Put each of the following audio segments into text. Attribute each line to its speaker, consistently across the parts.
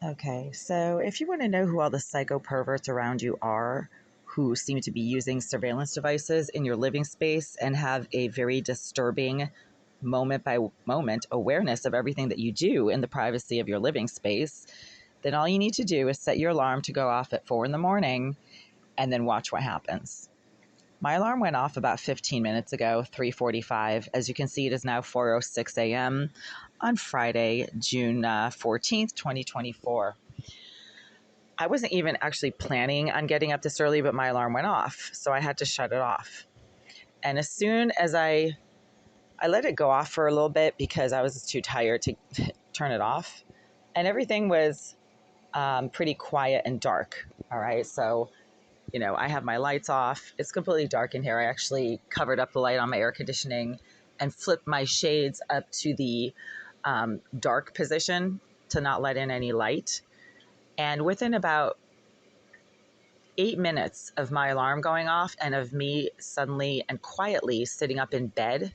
Speaker 1: Okay, so if you want to know who all the psycho perverts around you are who seem to be using surveillance devices in your living space and have a very disturbing moment by moment awareness of everything that you do in the privacy of your living space, then all you need to do is set your alarm to go off at 4 in the morning and then watch what happens. My alarm went off about 15 minutes ago, 3:45. As you can see, it is now 4:06 a.m. on Friday, June 14th, 2024. I wasn't even actually planning on getting up this early, but my alarm went off, so I had to shut it off. And as soon as I let it go off for a little bit because I was too tired to turn it off, and everything was pretty quiet and dark. All right, so I have my lights off. It's completely dark in here. I actually covered up the light on my air conditioning and flipped my shades up to the dark position to not let in any light. And within about 8 minutes of my alarm going off and of me suddenly and quietly sitting up in bed,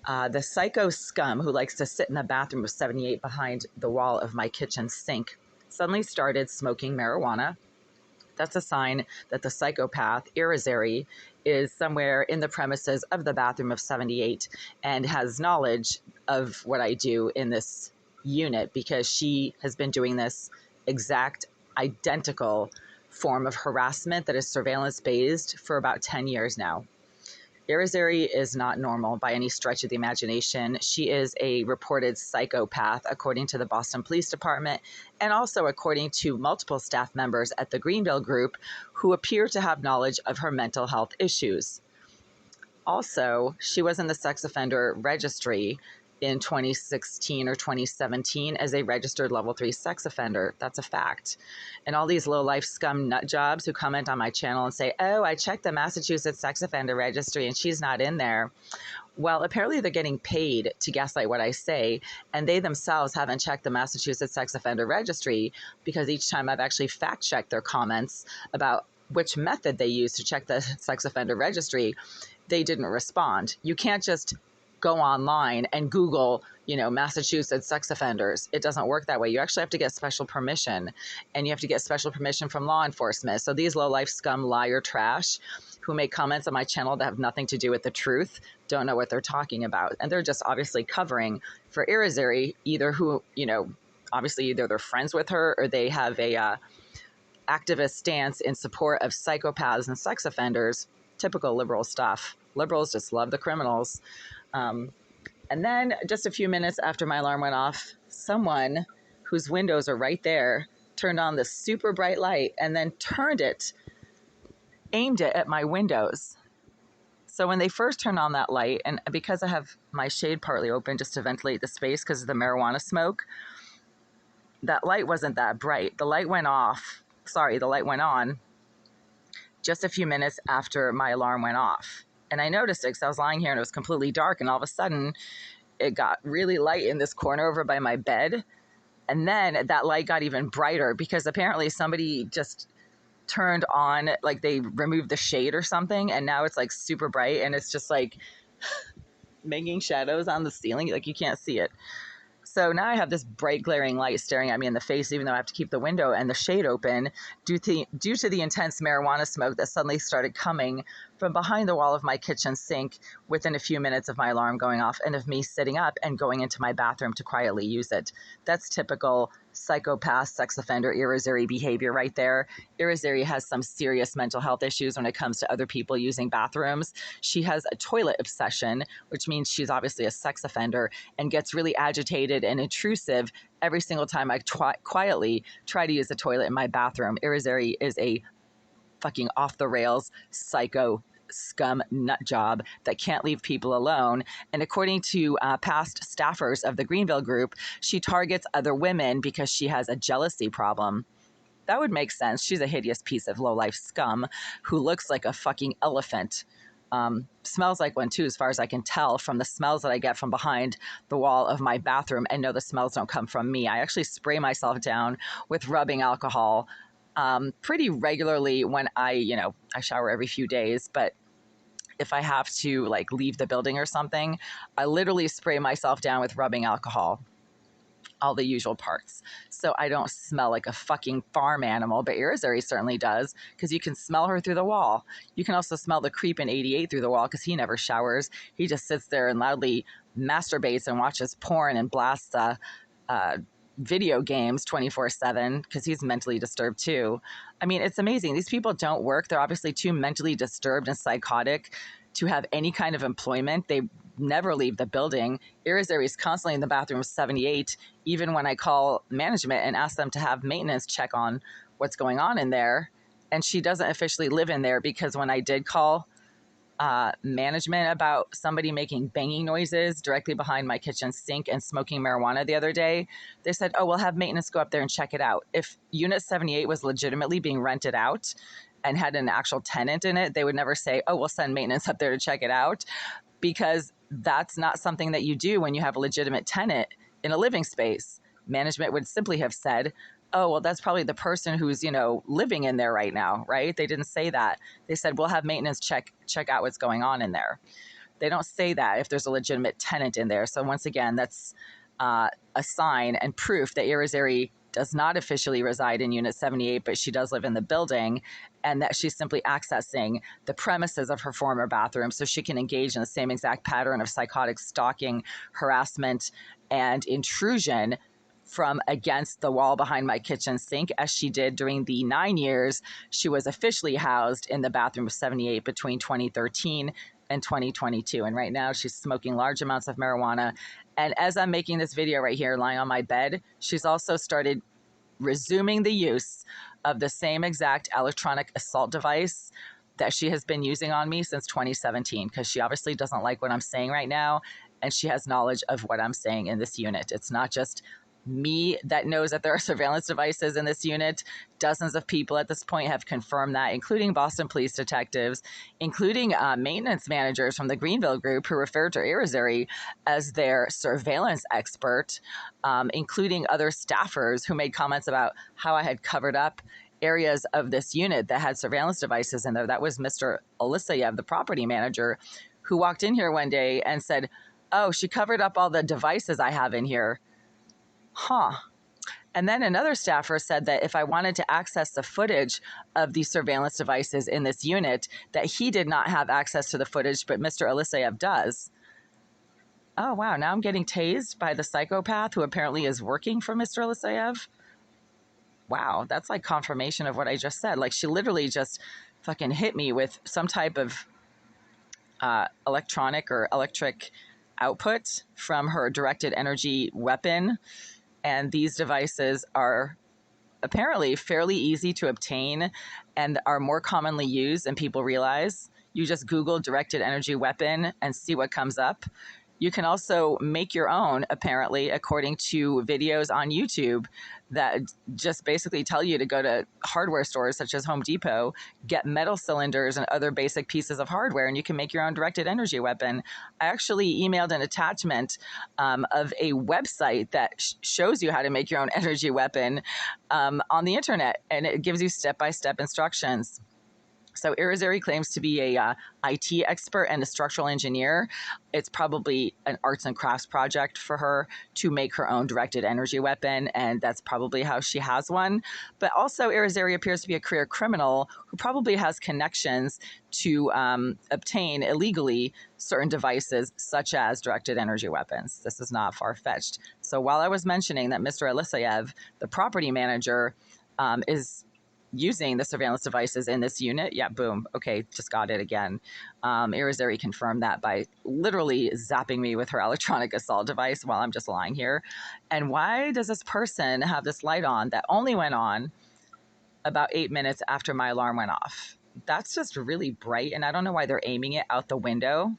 Speaker 1: the psycho scum who likes to sit in the bathroom of 78 behind the wall of my kitchen sink suddenly started smoking marijuana. That's a sign that the psychopath, Irizarry, is somewhere in the premises of the bathroom of 78 and has knowledge of what I do in this unit because she has been doing this exact identical form of harassment that is surveillance based for about 10 years now. Irizarry is not normal by any stretch of the imagination. She is a reported psychopath, according to the Boston Police Department, and also according to multiple staff members at the Greenville Group who appear to have knowledge of her mental health issues. Also, she was in the sex offender registry in 2016 or 2017 as a registered level 3 sex offender. That's a fact. And all these low-life scum nut jobs who comment on my channel and say, oh, I checked the Massachusetts sex offender registry and she's not in there. Well, apparently they're getting paid to gaslight what I say, and they themselves haven't checked the Massachusetts sex offender registry because each time I've actually fact-checked their comments about which method they use to check the sex offender registry, they didn't respond. You can't just go online and Google, Massachusetts sex offenders. It doesn't work that way. You actually have to get special permission, and you have to get special permission from law enforcement. So these low-life scum, liar, trash who make comments on my channel that have nothing to do with the truth don't know what they're talking about. And they're just obviously covering for Irizarry, either who, obviously either they're friends with her or they have a activist stance in support of psychopaths and sex offenders. Typical liberal stuff. Liberals just love the criminals. And then just a few minutes after my alarm went off, someone whose windows are right there turned on this super bright light and then aimed it at my windows. So when they first turned on that light, and because I have my shade partly open just to ventilate the space because of the marijuana smoke, that light wasn't that bright. The light went on just a few minutes after my alarm went off. And I noticed it because I was lying here and it was completely dark, and all of a sudden it got really light in this corner over by my bed. And then that light got even brighter because apparently somebody just turned on, like they removed the shade or something, and now it's like super bright and it's just like making shadows on the ceiling, like you can't see it. So now I have this bright glaring light staring at me in the face, even though I have to keep the window and the shade open due to the intense marijuana smoke that suddenly started coming from behind the wall of my kitchen sink within a few minutes of my alarm going off and of me sitting up and going into my bathroom to quietly use it. That's typical psychopath, sex offender, Irizarry behavior right there. Irizarry has some serious mental health issues when it comes to other people using bathrooms. She has a toilet obsession, which means she's obviously a sex offender and gets really agitated and intrusive every single time I quietly try to use the toilet in my bathroom. Irizarry is a fucking off the rails psycho scum nut job that can't leave people alone. And according to past staffers of the Greenville Group, she targets other women because she has a jealousy problem. That would make sense. She's a hideous piece of low-life scum who looks like a fucking elephant. Smells like one too, as far as I can tell from the smells that I get from behind the wall of my bathroom. And no, the smells don't come from me. I actually spray myself down with rubbing alcohol pretty regularly when I shower every few days. But if I have to like leave the building or something, I literally spray myself down with rubbing alcohol. all the usual parts. So I don't smell like a fucking farm animal, but Irizarry certainly does, because you can smell her through the wall. You can also smell the creep in 88 through the wall, because he never showers. He just sits there and loudly masturbates and watches porn and blasts video games 24/7 because he's mentally disturbed too. I mean, it's amazing. These people don't work. They're obviously too mentally disturbed and psychotic to have any kind of employment. They never leave the building. Irizarry is constantly in the bathroom 78, even when I call management and ask them to have maintenance check on what's going on in there. And she doesn't officially live in there, because when I did call management about somebody making banging noises directly behind my kitchen sink and smoking marijuana the other day, they said, oh, we'll have maintenance go up there and check it out. If Unit 78 was legitimately being rented out and had an actual tenant in it, they would never say, oh, we'll send maintenance up there to check it out, because that's not something that you do when you have a legitimate tenant in a living space. Management would simply have said, oh, well, that's probably the person who's, living in there right now, right? They didn't say that. They said, we'll have maintenance check out what's going on in there. They don't say that if there's a legitimate tenant in there. So once again, that's a sign and proof that Irizarry does not officially reside in Unit 78, but she does live in the building, and that she's simply accessing the premises of her former bathroom so she can engage in the same exact pattern of psychotic stalking, harassment, and intrusion from against the wall behind my kitchen sink, as she did during the 9 years she was officially housed in the bathroom of 78 between 2013 and 2022. And right now she's smoking large amounts of marijuana. And as I'm making this video right here, lying on my bed, she's also started resuming the use of the same exact electronic assault device that she has been using on me since 2017, because she obviously doesn't like what I'm saying right now, and she has knowledge of what I'm saying in this unit. It's not just me that knows that there are surveillance devices in this unit. Dozens of people at this point have confirmed that, including Boston police detectives, including maintenance managers from the Greenville group who referred to Irizarry as their surveillance expert, including other staffers who made comments about how I had covered up areas of this unit that had surveillance devices in there. That was Mr. Elisayev, the property manager, who walked in here one day and said, oh, she covered up all the devices I have in here. Huh. And then another staffer said that if I wanted to access the footage of the surveillance devices in this unit, that he did not have access to the footage, but Mr. Elisayev does. Oh, wow. Now I'm getting tased by the psychopath who apparently is working for Mr. Elisayev. Wow, that's like confirmation of what I just said. Like, she literally just fucking hit me with some type of electronic or electric output from her directed energy weapon. And these devices are apparently fairly easy to obtain and are more commonly used than people realize. You just Google directed energy weapon and see what comes up. You can also make your own, apparently, according to videos on YouTube that just basically tell you to go to hardware stores such as Home Depot, get metal cylinders and other basic pieces of hardware, and you can make your own directed energy weapon. I actually emailed an attachment of a website that shows you how to make your own energy weapon on the internet, and it gives you step-by-step instructions. So Irizarry claims to be a IT expert and a structural engineer. It's probably an arts and crafts project for her to make her own directed energy weapon, and that's probably how she has one. But also Irizarry appears to be a career criminal who probably has connections to obtain illegally certain devices such as directed energy weapons. This is not far-fetched. So while I was mentioning that Mr. Elisayev, the property manager, is using the surveillance devices in this unit. Yeah, boom. Okay, just got it again. Irizarry confirmed that by literally zapping me with her electronic assault device while I'm just lying here. And why does this person have this light on that only went on about 8 minutes after my alarm went off? That's just really bright, and I don't know why they're aiming it out the window.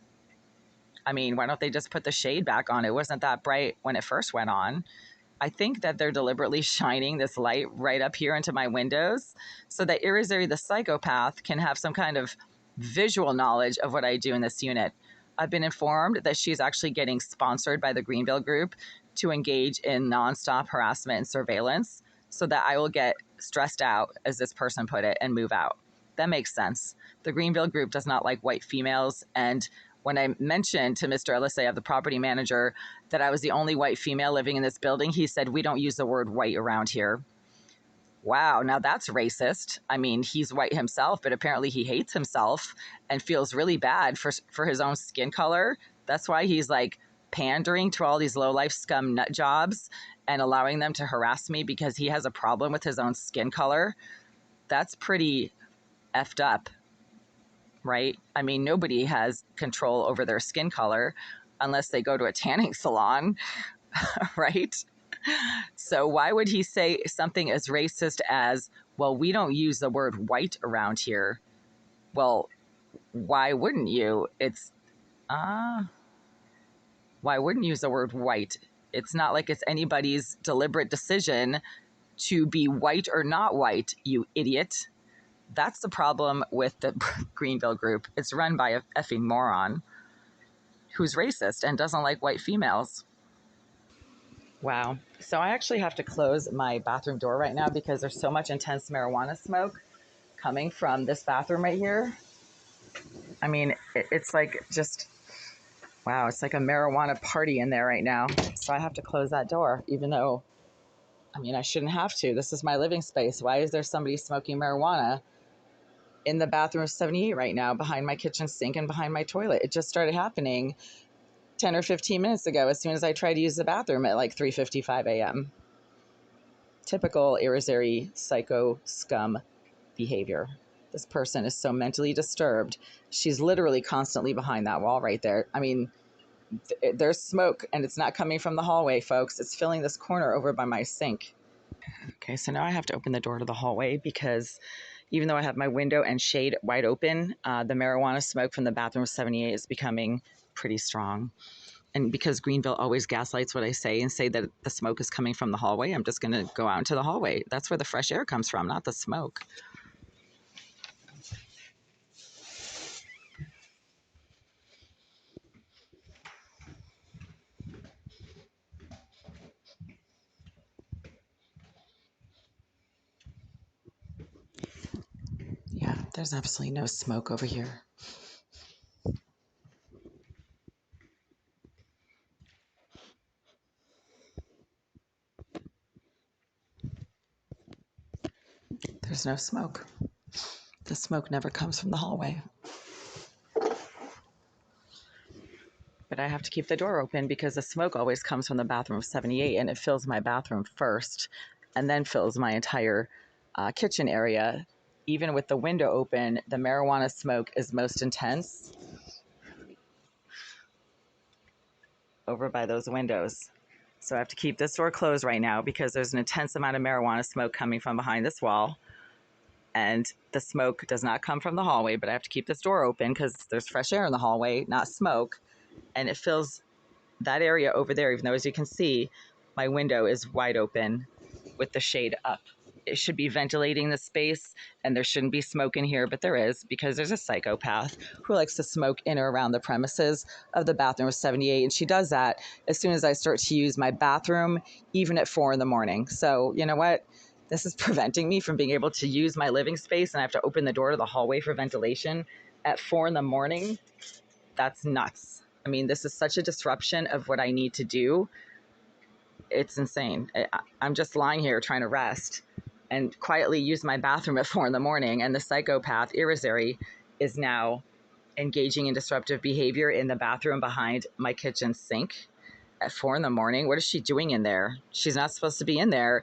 Speaker 1: I mean, why don't they just put the shade back on? It wasn't that bright when it first went on. I think that they're deliberately shining this light right up here into my windows so that Irizarry the psychopath can have some kind of visual knowledge of what I do in this unit. I've been informed that she's actually getting sponsored by the Greenville group to engage in nonstop harassment and surveillance so that I will get stressed out, as this person put it, and move out. That makes sense. The Greenville group does not like white females, and When I mentioned to Mr. Eliseo, the property manager, that I was the only white female living in this building, he said, "We don't use the word white around here." Wow, now that's racist. I mean, he's white himself, but apparently he hates himself and feels really bad for his own skin color. That's why he's like pandering to all these low life scum nut jobs and allowing them to harass me because he has a problem with his own skin color. That's pretty effed up, right? I mean, nobody has control over their skin color unless they go to a tanning salon, right? So why would he say something as racist as, well, we don't use the word white around here? Well, why wouldn't you? Why wouldn't you use the word white? It's not like it's anybody's deliberate decision to be white or not white, you idiot. That's the problem with the Greenville group. It's run by a effing moron who's racist and doesn't like white females. Wow. So I actually have to close my bathroom door right now because there's so much intense marijuana smoke coming from this bathroom right here. I mean, it's like just, wow, it's like a marijuana party in there right now. So I have to close that door, even though, I mean, I shouldn't have to. This is my living space. Why is there somebody smoking marijuana in the bathroom of 78 right now behind my kitchen sink and behind my toilet? It just started happening 10 or 15 minutes ago as soon as I tried to use the bathroom at like 3:55 a.m. Typical Irizarry psycho scum behavior. This person is so mentally disturbed. She's literally constantly behind that wall right there. I mean, there's smoke and it's not coming from the hallway, folks. It's filling this corner over by my sink. Okay, so now I have to open the door to the hallway because even though I have my window and shade wide open, the marijuana smoke from the bathroom of 78 is becoming pretty strong. And because Greenville always gaslights what I say and say that the smoke is coming from the hallway, I'm just going to go out into the hallway. That's where the fresh air comes from, not the smoke. Yeah, there's absolutely no smoke over here. There's no smoke. The smoke never comes from the hallway. But I have to keep the door open because the smoke always comes from the bathroom of 78 and it fills my bathroom first and then fills my entire kitchen area. Even with the window open, the marijuana smoke is most intense over by those windows. So I have to keep this door closed right now because there's an intense amount of marijuana smoke coming from behind this wall. And the smoke does not come from the hallway, but I have to keep this door open because there's fresh air in the hallway, not smoke. And it fills that area over there, even though, as you can see, my window is wide open with the shade up. It should be ventilating the space and there shouldn't be smoke in here, but there is because there's a psychopath who likes to smoke in or around the premises of the bathroom of 78. And she does that as soon as I start to use my bathroom, even at 4 in the morning. So you know what? This is preventing me from being able to use my living space and I have to open the door to the hallway for ventilation at 4 in the morning. That's nuts. I mean, this is such a disruption of what I need to do. It's insane. I'm just lying here trying to rest and quietly use my bathroom at 4 in the morning. And the psychopath, Irizarry, is now engaging in disruptive behavior in the bathroom behind my kitchen sink at 4 in the morning. What is she doing in there? She's not supposed to be in there.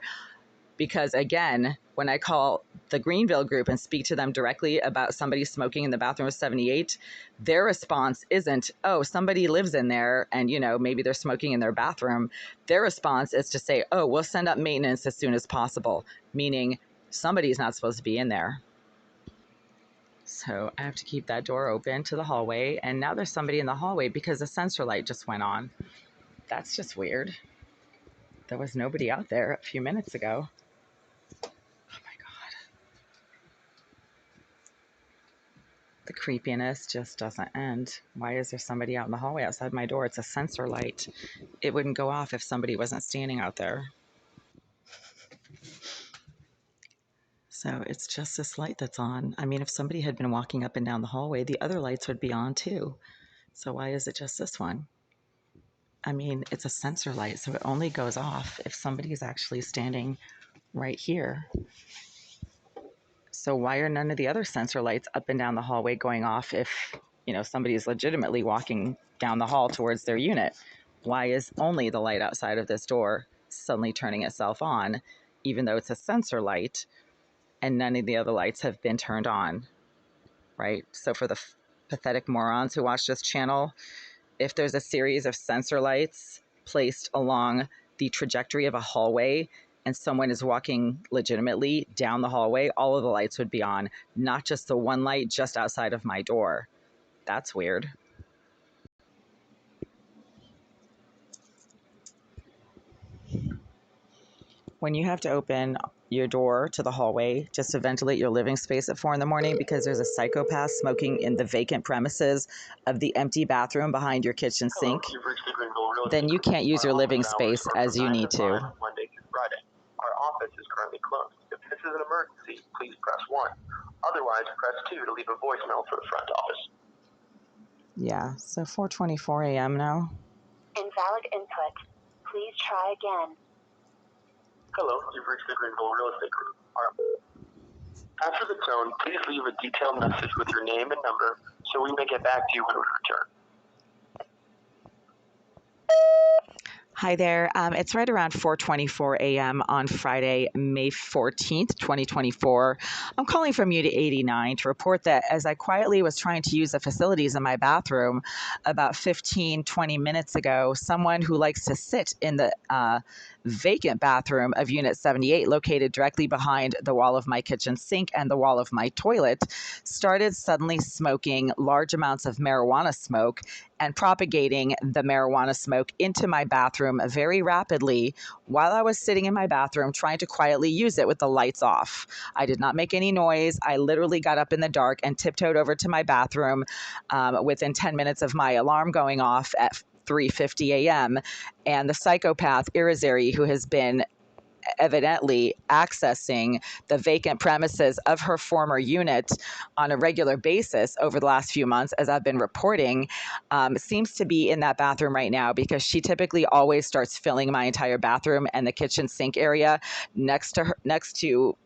Speaker 1: Because again, when I call the Greenville group and speak to them directly about somebody smoking in the bathroom of 78, their response isn't, oh, somebody lives in there and, you know, maybe they're smoking in their bathroom. Their response is to say, oh, we'll send up maintenance as soon as possible, meaning somebody's not supposed to be in there. So I have to keep that door open to the hallway. And now there's somebody in the hallway because the sensor light just went on. That's just weird. There was nobody out there a few minutes ago. The creepiness just doesn't end. Why is there somebody out in the hallway outside my door? It's a sensor light. It wouldn't go off if somebody wasn't standing out there. So it's just this light that's on. I mean, if somebody had been walking up and down the hallway, the other lights would be on too. So why is it just this one? I mean, it's a sensor light, so it only goes off if somebody is actually standing right here. So why are none of the other sensor lights up and down the hallway going off if, somebody is legitimately walking down the hall towards their unit? Why is only the light outside of this door suddenly turning itself on, even though it's a sensor light, and none of the other lights have been turned on, right? So for the pathetic morons who watch this channel, if there's a series of sensor lights placed along the trajectory of a hallway and someone is walking legitimately down the hallway, all of the lights would be on, not just the one light just outside of my door. That's weird. When you have to open your door to the hallway just to ventilate your living space at 4 in the morning because there's a psychopath smoking in the vacant premises of the empty bathroom behind your kitchen sink, then you can't use your living space as you need to.
Speaker 2: Monday through Friday. Our office is currently closed. If this is an emergency, please press 1. Otherwise, press 2 to leave a voicemail for the front office.
Speaker 1: Yeah, so 4:24 a.m. now.
Speaker 3: Invalid input. Please try again.
Speaker 2: Hello, you've reached the Greenville Real Estate Group. After the tone, please leave a detailed message with your name and number so we may get back to you when we return.
Speaker 1: Hi there. It's right around 4:24 a.m. on Friday, May 14th, 2024. I'm calling from Unit 89 to report that as I quietly was trying to use the facilities in my bathroom about 15, 20 minutes ago, someone who likes to sit in the vacant bathroom of Unit 78, located directly behind the wall of my kitchen sink and the wall of my toilet, started suddenly smoking large amounts of marijuana smoke and propagating the marijuana smoke into my bathroom very rapidly while I was sitting in my bathroom trying to quietly use it with the lights off. I did not make any noise. I literally got up in the dark and tiptoed over to my bathroom within 10 minutes of my alarm going off at 3:50 a.m. And the psychopath Irizarry, who has been evidently accessing the vacant premises of her former unit on a regular basis over the last few months, as I've been reporting, seems to be in that bathroom right now because she typically always starts filling my entire bathroom and the kitchen sink area next to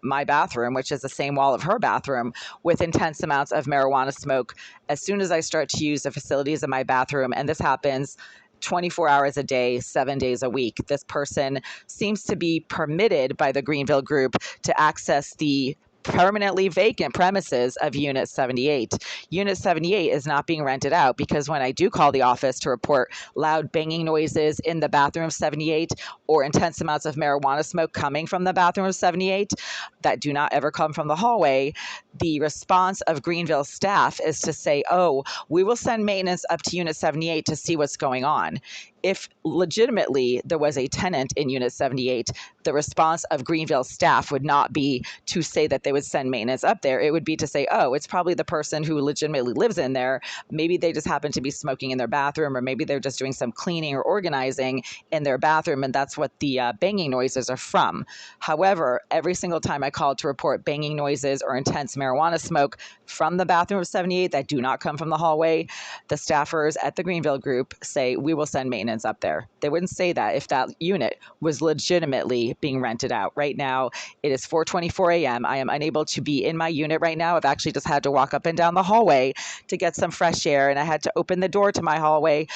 Speaker 1: my bathroom, which is the same wall of her bathroom, with intense amounts of marijuana smoke as soon as I start to use the facilities in my bathroom. And this happens 24 hours a day, 7 days a week. This person seems to be permitted by the Greenville Group to access the permanently vacant premises of Unit 78. Unit 78 is not being rented out because when I do call the office to report loud banging noises in the bathroom of 78 or intense amounts of marijuana smoke coming from the bathroom of 78 that do not ever come from the hallway, the response of Greenville staff is to say, oh, we will send maintenance up to Unit 78 to see what's going on. If legitimately there was a tenant in Unit 78, the response of Greenville staff would not be to say that they would send maintenance up there. It would be to say, oh, it's probably the person who legitimately lives in there. Maybe they just happen to be smoking in their bathroom, or maybe they're just doing some cleaning or organizing in their bathroom, and that's what the banging noises are from. However, every single time I called to report banging noises or intense marijuana smoke from the bathroom of 78 that do not come from the hallway, the staffers at the Greenville Group say, we will send maintenance up there. They wouldn't say that if that unit was legitimately being rented out. Right now, it is 4:24 a.m. I am unable to be in my unit right now. I've actually just had to walk up and down the hallway to get some fresh air, and I had to open the door to my hallway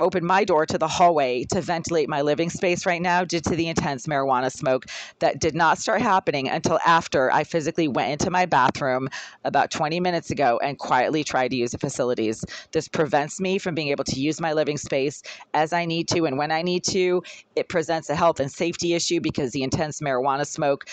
Speaker 1: open my door to the hallway to ventilate my living space right now due to the intense marijuana smoke that did not start happening until after I physically went into my bathroom about 20 minutes ago and quietly tried to use the facilities. This prevents me from being able to use my living space as I need to and when I need to. It presents a health and safety issue because the intense marijuana smoke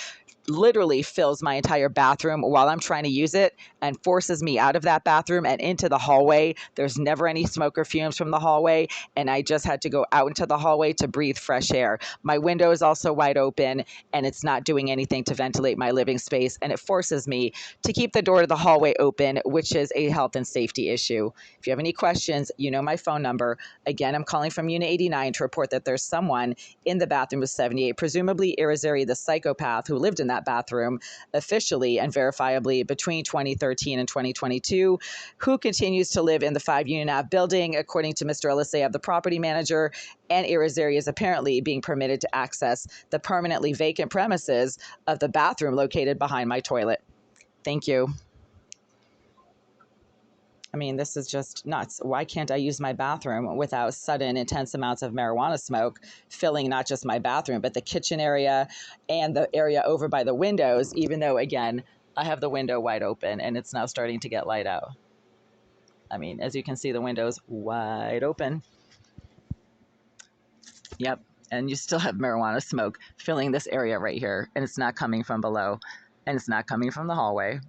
Speaker 1: literally fills my entire bathroom while I'm trying to use it and forces me out of that bathroom and into the hallway. There's never any smoke or fumes from the hallway, and I just had to go out into the hallway to breathe fresh air. My window is also wide open, and it's not doing anything to ventilate my living space, and it forces me to keep the door to the hallway open, which is a health and safety issue. If you have any questions, you know my phone number. Again, I'm calling from Unit 89 to report that there's someone in the bathroom of 78, presumably Irizarry, the psychopath who lived in that bathroom officially and verifiably between 2013 and 2022, who continues to live in the 5 Union Ave building, according to Mr. Eliseyev, the property manager, and Irizarry is apparently being permitted to access the permanently vacant premises of the bathroom located behind my toilet. Thank you. I mean, this is just nuts. Why can't I use my bathroom without sudden, intense amounts of marijuana smoke filling not just my bathroom, but the kitchen area and the area over by the windows, even though, again, I have the window wide open and it's now starting to get light out. I mean, as you can see, the window's wide open. Yep. And you still have marijuana smoke filling this area right here, and it's not coming from below, and it's not coming from the hallway.